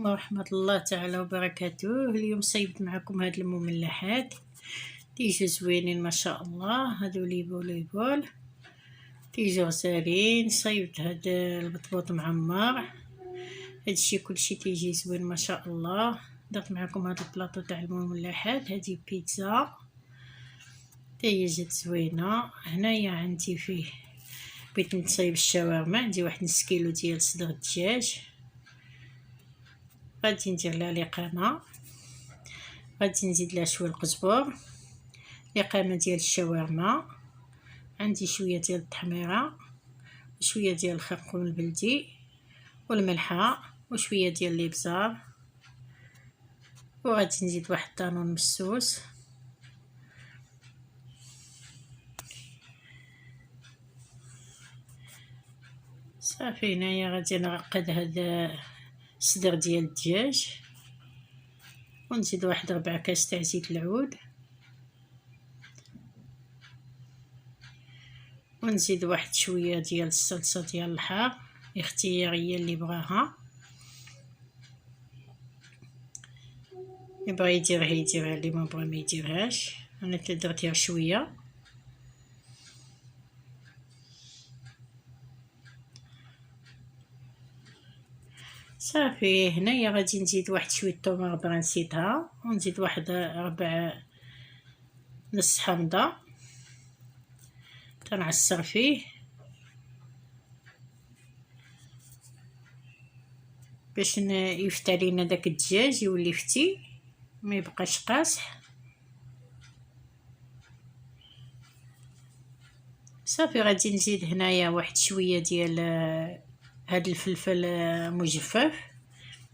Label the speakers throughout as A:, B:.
A: ورحمة الله تعالى وبركاته. اليوم صيبت معكم هاد المملحات تيجو زوينين ما شاء الله. هادو ليبول تيجو غزالين. صيبت هاد البطبوط معمر. هادشي كلشي تيجي زوين ما شاء الله. درت معكم هاد البلاطو تاع المملحات. هادي بيتزا تاهي جات زوينه. هنايا عندي فيه بغيت نصايب الشاورما. عندي واحد نص كيلو ديال صدر الدجاج. غادي ندير لها لقامه، غادي نزيد لها شويه القزبر، لقامه ديال الشاورما، عندي شويه ديال التحميره وشويه ديال الخرقوم البلدي والملحه وشويه ديال الابزار، وغادي نزيد واحد الطانون مسوس. صافي هنايا غادي نعقد هذا الصدر ديال الدجاج ونزيد واحد 4 كاس تاع زيت العود، ونزيد واحد شويه ديال الصلصه ديال الحار اختياريه اللي بغاها. اللي بغا يديرها يديرها، اللي ما بغا ما يديرهاش. انا درت غير شويه. صافي هنايا غادي نزيد واحد شويه الثومه غبره نسيتها، ونزيد واحد 4 نص حامضه تنعصر فيه باش يفتح لينا داك الدجاج يولي فتي ما يبقاش قاصح. صافي غادي نزيد هنايا واحد شويه ديال هاد الفلفل مجفف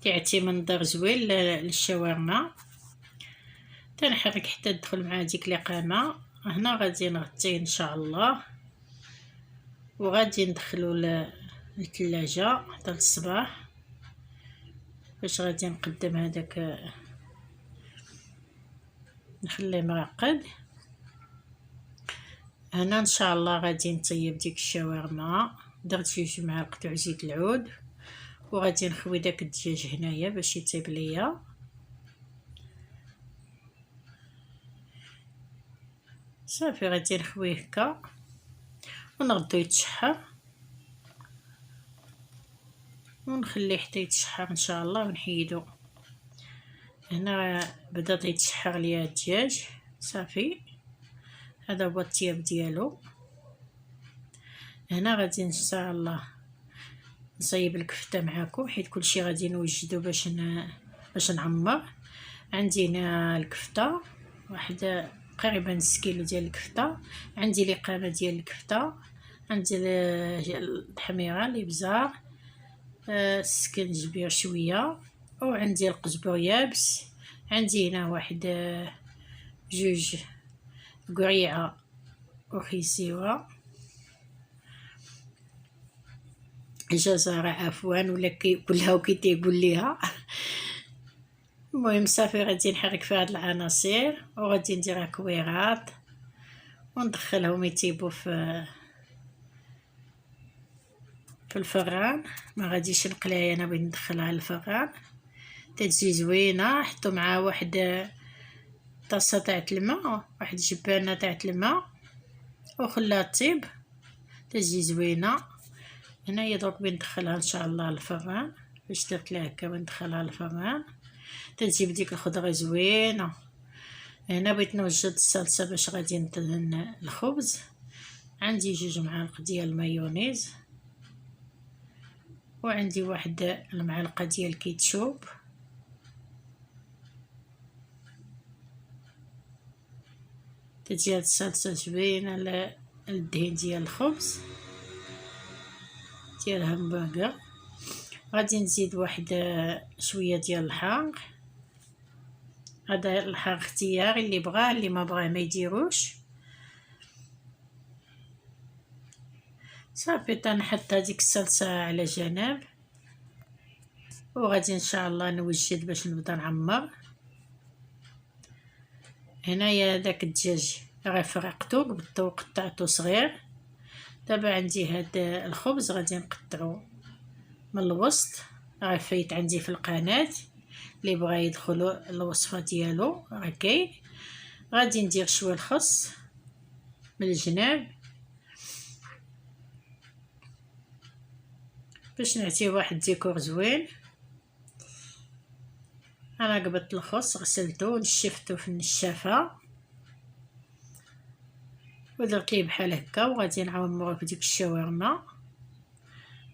A: تيعطي منظر زوين للشاورما. تنحرك حتى تدخل مع ديك القامه. هنا غادي نغطيه ان شاء الله، وغادي ندخلو للثلاجه حتى الصباح باش غادي نقدم هذاك نخليه معقد. هنا ان شاء الله غادي نطيب ديك الشاورما. درت 2 معالق تاع زيت العود، وغادي نخوي داك الدجاج هنايا باش يطيب ليا. صافي غادي نخويه هكا ونغدو يتشحر ونخليه حتى يتشحر ان شاء الله ونحيدو. هنا بدا يتشحر ليا الدجاج. صافي هذا هو الطياب ديالو. هنا غادي ان شاء الله نصايب الكفته معاكم، حيت كلشي غادي نوجدو باش نعمر. عندي هنا الكفته واحد تقريبا نص كيلو ديال الكفته، عندي لقامه ديال الكفته، عندي التحميره الابزار، السكنجبير شويه، وعندي القزبر يابس. عندي هنا واحد 2 قريعه وخيسيوه جزره عفوا ولا كلها وكي تيقول ليها. المهم صافي غادي نحرك في هاد العناصر وغادي نديرها كويرات وندخلهم يطيبوا في الفران. ما غاديش نقليها، انا بغيت ندخلها للفران تتجي زوينه. حطوا معها واحد طاسه تاع الماء، واحد جبانه تاع الماء، وخلاها طيب تتجي زوينه. هنايا درك بندخلها ان شاء الله للفران. باش درت لها هكا وندخلها للفران تجيب ديك الخضره زوينه. هنا بغيت نوجد الصلصه باش غادي ندهن الخبز. عندي 2 معالق ديال المايونيز، وعندي واحد المعلقه ديال الكيتشوب، تجي هاد الصلصه زوينه للدهن ديال الخبز ديال الهمبرغر. غادي نزيد واحد شويه ديال الحار. هذا الحار اختياري، اللي بغاه اللي ما بغاه ما يديروش. صافي تنحط هذيك الصلصه على جنب، وغادي ان شاء الله نوجد باش نبدا نعمر. هنايا داك الدجاج راه فرقته قبضته وقطعته صغير. دابا عندي هاد الخبز غادي نقطعو من الوسط راه فايت عندي في القناه، اللي بغى يدخلوا الوصفه ديالو راه كاين. غادي ندير شويه الخس من الجناب باش نعطيه واحد ديكور زوين. انا قبضت الخس غسلته ونشفته في النشافه ودرت ليه بحال هكا، وغادي نعمروه في ديك الشاورما.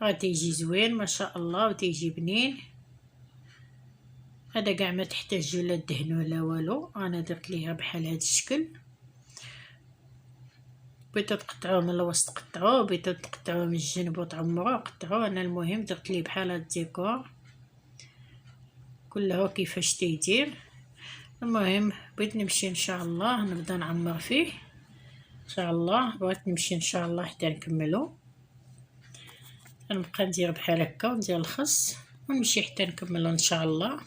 A: غادي يجي زوين ما شاء الله وتيجي بنين. هذا كاع ما تحتاجو لا دهنو لا والو، انا درت ليها بحال هذا الشكل. بغيتو تقطعوه من الوسط قطعوه، بغيتو تقطعوه من الجنب وتعمروه قطعوه. انا المهم درت ليه بحال هذا الديكور كله كيفاش تيدير. المهم بغيت نمشي ان شاء الله نبدا نعمر فيه ان شاء الله. بغيت نمشي ان شاء الله حتى نكملو. نبقى ندير بحال هكا وندير الخس ونمشي حتى نكملو ان شاء الله.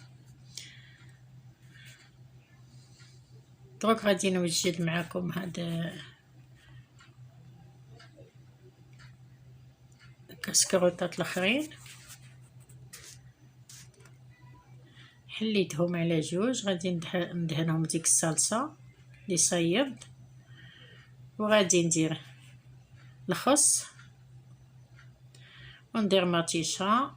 A: دروك غادي نوجد معكم هذا كسكروطات الاخرين، حليتهم على جوج. غادي ندهنهم ديك الصلصه اللي صيب، وغادي ندير الخس وندير مطيشه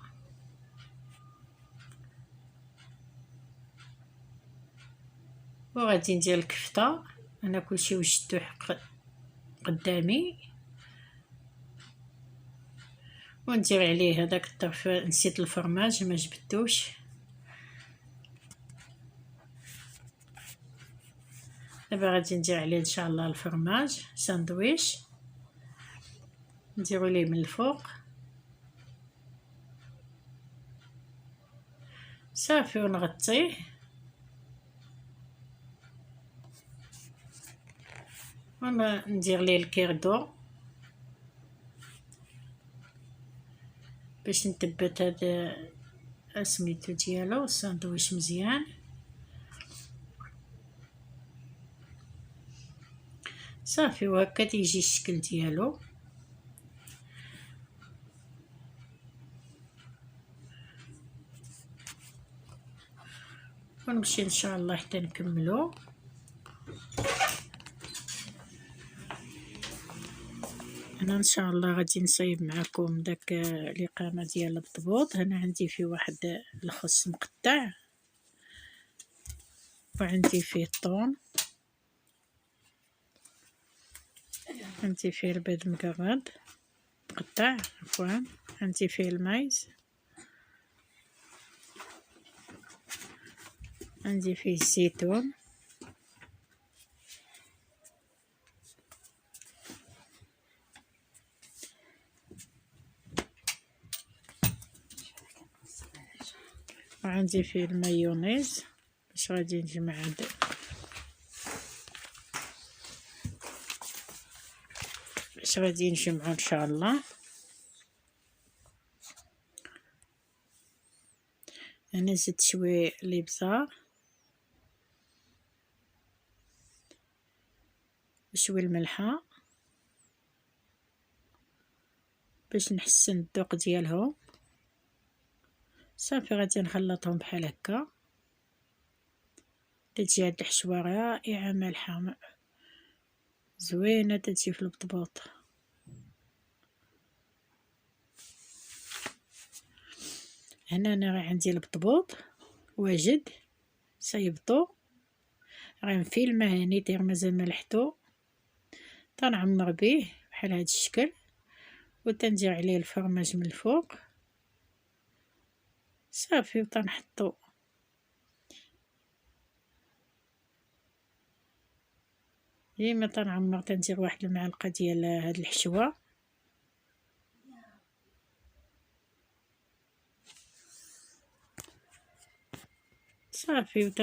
A: وغادي ندير الكفته. انا كلشي وجدته قدامي، وندير عليه هذاك الطرف. نسيت الفرماج ما جبدتوش. دابا غادي ندير عليه ان شاء الله الفرماج ساندويش، نديرو ليه من الفوق صافي ونغطيه. وانا ندير ليه الكيردو باش نثبت هذا سميتو ديالو الساندويش مزيان. صافي وهكا تيجي الشكل ديالو. ونمشي ان شاء الله حتى نكملو. انا ان شاء الله غادي نصايب معكم داك الاقامه ديال الضبوط. هنا عندي فيه واحد الخس مقطع، وعندي فيه الثوم، عندي فيه البيض مقرد مقطع عفوا، عندي فيه المايز، عندي فيه الزيتون، وعندي فيه المايونيز باش غادي نجمع باش غادي نجمعو ان شاء الله. انا زدت شويه الابزار وشويه الملحه باش نحسن الذوق ديالهم. صافي غادي نخلطهم بحال هكا. تجي هاد الحشوه رائعه مالحه زوينه تجي في البطبوط. هنا انا راه عندي البطبوط واجد صايبطو، غنفيلمه هاني داير مازال ما لحتو، تنعمر به بحال هاد الشكل وتندير عليه الفرماج من الفوق صافي. وتنحطو ديما تنعمر، تندير واحد المعلقه ديال هاد الحشوه صافي.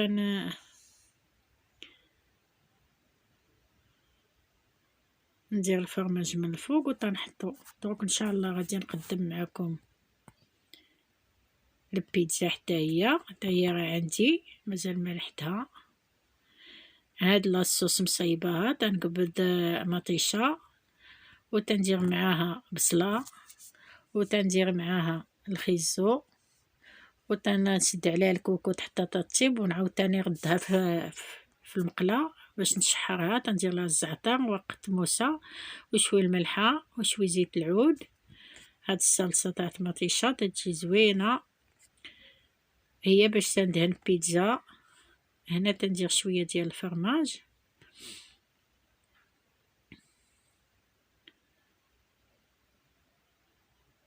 A: ندير الفرماج من الفوق وتنحطو. دروك ان شاء الله غادي نقدم معكم البيتزا حتى هي راه عندي مازال ما لحتها. هاد لاصوص مصايباها تنقبض مطيشه وتندير معاها بصله وتندير معاها الخيزو وتنسد عليها الكوكوط حتى تطيب، ونعاود تاني نردها في المقله باش نشحرها. تندير لها الزعتر ورقة موسى وشويه الملحه وشويه زيت العود. هاد الصلصه تاع طماطيشه تجي زوينه هي باش تندهن بيتزا. هنا تندير شويه ديال الفرماج،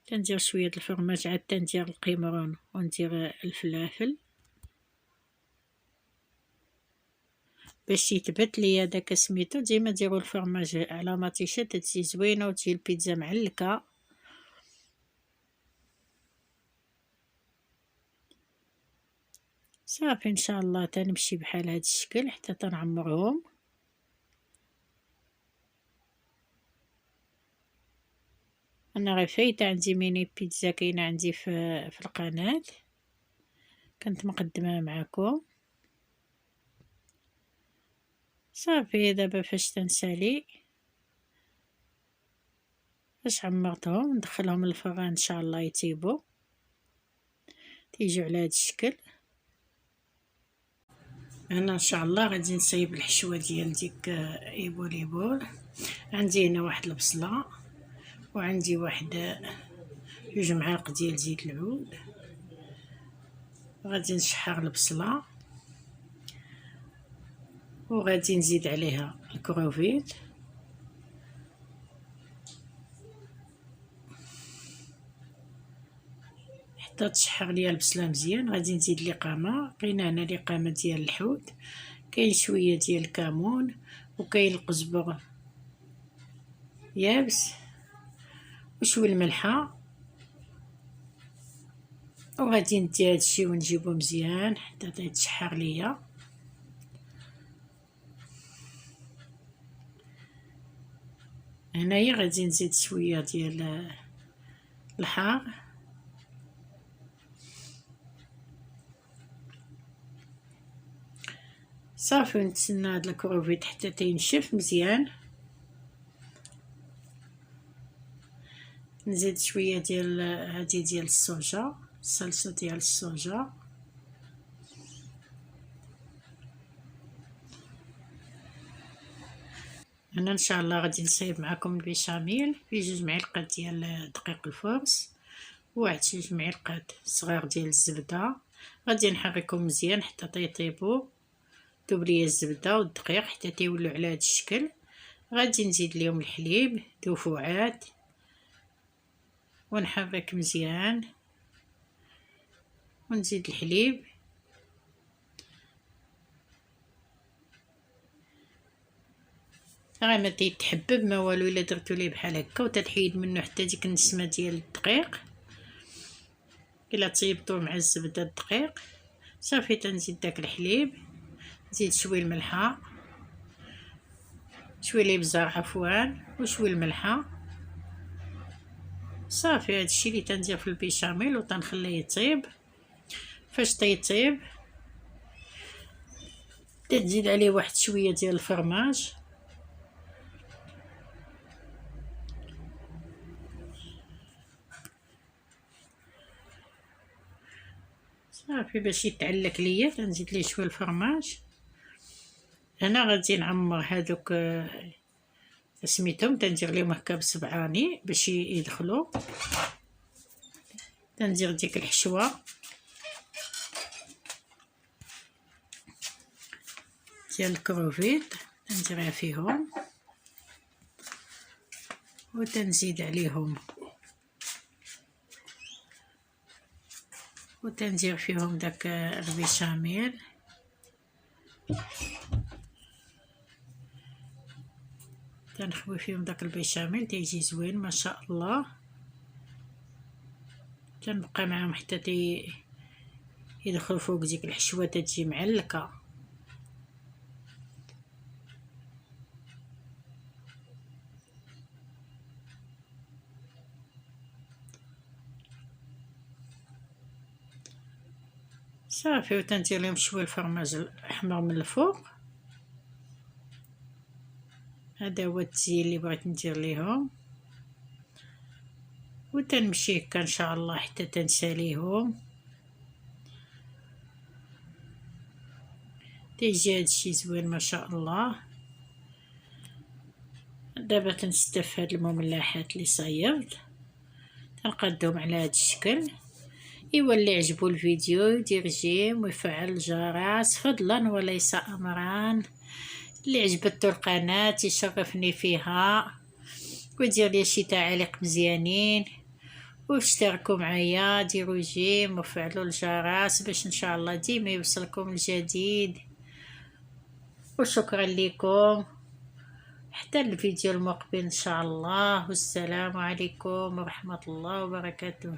A: تندير شويه الفرماج، عاد تندير القمرون وندير الفلافل باش يثبت ليا داك سميتو. ديما ديروا الفرماج على مطيشه تجي زوينه وتجي البيتزا معلكه. صافي ان شاء الله تنمشي بحال هاد الشكل حتى تنعمرهم. انا غير فايته عندي ميني بيتزا كاينه عندي في القناه، كنت مقدمها معكم. صافي دابا فاش تنسالي، فاش عمرتهم ندخلهم للفران ان شاء الله يطيبوا، تيجيو على هاد الشكل. انا ان شاء الله غادي نصايب الحشوه ديال ديك ايبول. عندي هنا واحد البصله، وعندي واحد 2 معالق ديال زيت العود. غادي نشحر البصله وغادي نزيد عليها الكروفيت، حتى تشحر ليا البصله مزيان. غادي نزيد لقامه، كاينه هنا لقامه ديال الحوت، كاين شويه ديال الكمون، وكاين القزبر يابس وشويه الملحه. وغادي ندي هادشي ونجيبو مزيان حتى يتشحر ليا. هنايا غادي نزيد شويه ديال الحار، صافي نتسنى هاد الكروفيت حتى تينشف مزيان. نزيد شويه ديال هادي ديال الصوجا، الصلصه ديال الصوجا. انا ان شاء الله غادي نصايب معكم البيشاميل في 2 معالق ديال دقيق الفرص، وواحد 2 معالق صغار ديال الزبده. غادي نحركهم مزيان حتى يطيبوا. دوب ليا الزبده والدقيق حتى تيولوا على هذا الشكل. غادي نزيد ليهم الحليب دفعات ونحرك مزيان، ونزيد الحليب. راه ما تيتحبب ما والو الا درتو ليه بحال هكا وتتحيد منه حتى ديك النسمه ديال الدقيق. الا طيبتوه مع الزبده الدقيق صافي تنزيد داك الحليب، نزيد شويه الملحه، شويه الابزار عفوا، وشويه الملحه. صافي هادشي اللي تندير في البيشاميل وتنخليه يطيب. فاش تيطيب تزيد عليه واحد شويه ديال الفرماج، صافي باش يتعلك ليا. تنزيد ليه شويه الفرماج. هنا غادي نعمر هادوك سميتهم، تندير ليهم هكا بسبعاني باش يدخلوا. تندير ديك الحشوه ديال الكروفيت تنديرها فيهم، وتنزيد عليهم وتندير فيهم داك البيشاميل. تنخوي فيهم داك البيشاميل تيجي زوين ما شاء الله. تنبقى معاهم حتى يدخلوا فوق ديك الحشوه تجي معلكه. صافي وتندير لهم شويه الفرماج الاحمر من الفوق. هذا هو التزيين اللي بغيت ندير ليهم، وتنمشي هكا ان شاء الله حتى تنساليهم. تيجي هادشي زوين ما شاء الله. دابا تنستف هاد المملحات اللي صايبت، تنقادهم على هاد الشكل. ايوا اللي عجبو الفيديو يدير جيم ويفعل الجرس فضلا وليس امرا. اللي عجبته القناة يشرفني فيها ويدير لي شي تعاليق مزيانين، واشتركوا معايا، ديروا جيم وفعلوا الجرس باش ان شاء الله ديما يوصلكم الجديد. وشكرا لكم، حتى الفيديو المقبل ان شاء الله، والسلام عليكم ورحمة الله وبركاته.